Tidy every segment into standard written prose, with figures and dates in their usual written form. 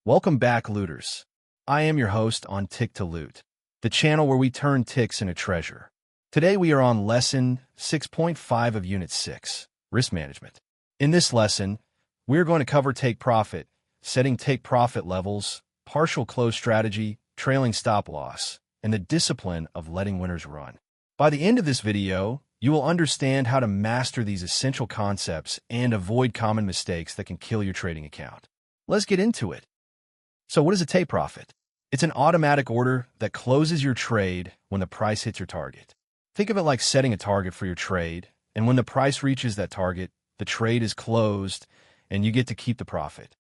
Welcome back, looters. I am your host on Tick to Loot, the channel where we turn ticks into treasure. Today we are on Lesson 6.5 of Unit 6, Risk Management. In this lesson, we are going to cover take profit, setting take profit levels, partial close strategy, trailing stop loss, and the discipline of letting winners run. By the end of this video, you will understand how to master these essential concepts and avoid common mistakes that can kill your trading account. Let's get into it. So what is a take profit? It's an automatic order that closes your trade when the price hits your target. Think of it like setting a target for your trade, and when the price reaches that target, the trade is closed and you get to keep the profit.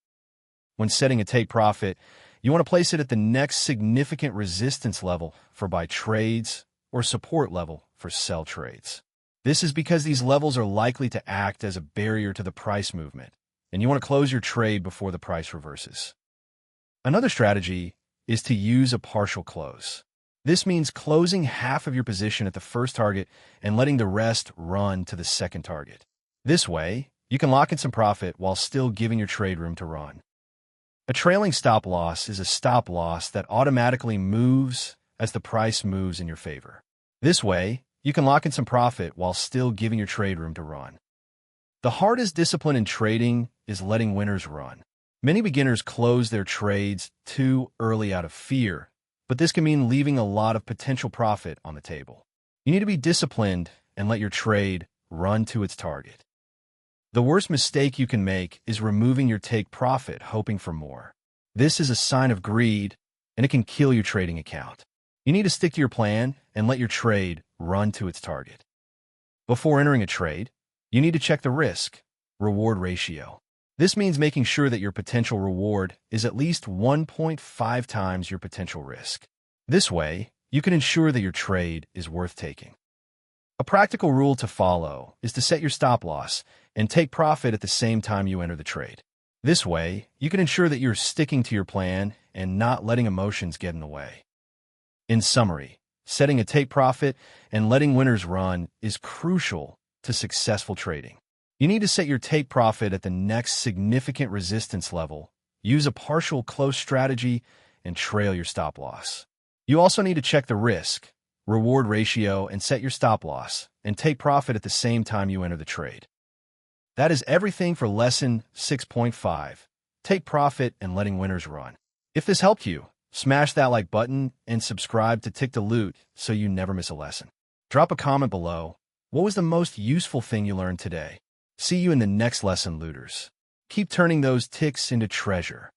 When setting a take profit, you want to place it at the next significant resistance level for buy trades or support level for sell trades. This is because these levels are likely to act as a barrier to the price movement, and you want to close your trade before the price reverses. Another strategy is to use a partial close. This means closing half of your position at the first target and letting the rest run to the second target. This way, you can lock in some profit while still giving your trade room to run. A trailing stop loss is a stop loss that automatically moves as the price moves in your favor. This way, you can lock in some profit while still giving your trade room to run. The hardest discipline in trading is letting winners run. Many beginners close their trades too early out of fear, but this can mean leaving a lot of potential profit on the table. You need to be disciplined and let your trade run to its target. The worst mistake you can make is removing your take profit hoping for more. This is a sign of greed, and it can kill your trading account. You need to stick to your plan and let your trade run to its target. Before entering a trade, you need to check the risk-reward ratio. This means making sure that your potential reward is at least 1.5 times your potential risk. This way, you can ensure that your trade is worth taking. A practical rule to follow is to set your stop loss and take profit at the same time you enter the trade. This way, you can ensure that you're sticking to your plan and not letting emotions get in the way. In summary, setting a take profit and letting winners run is crucial to successful trading. You need to set your take profit at the next significant resistance level, use a partial close strategy, and trail your stop loss. You also need to check the risk-reward ratio and set your stop loss and take profit at the same time you enter the trade. That is everything for Lesson 6.5, Take Profit and Letting Winners Run. If this helped you, smash that like button and subscribe to Tick to Loot so you never miss a lesson. Drop a comment below. What was the most useful thing you learned today? See you in the next lesson, looters. Keep turning those ticks into treasure.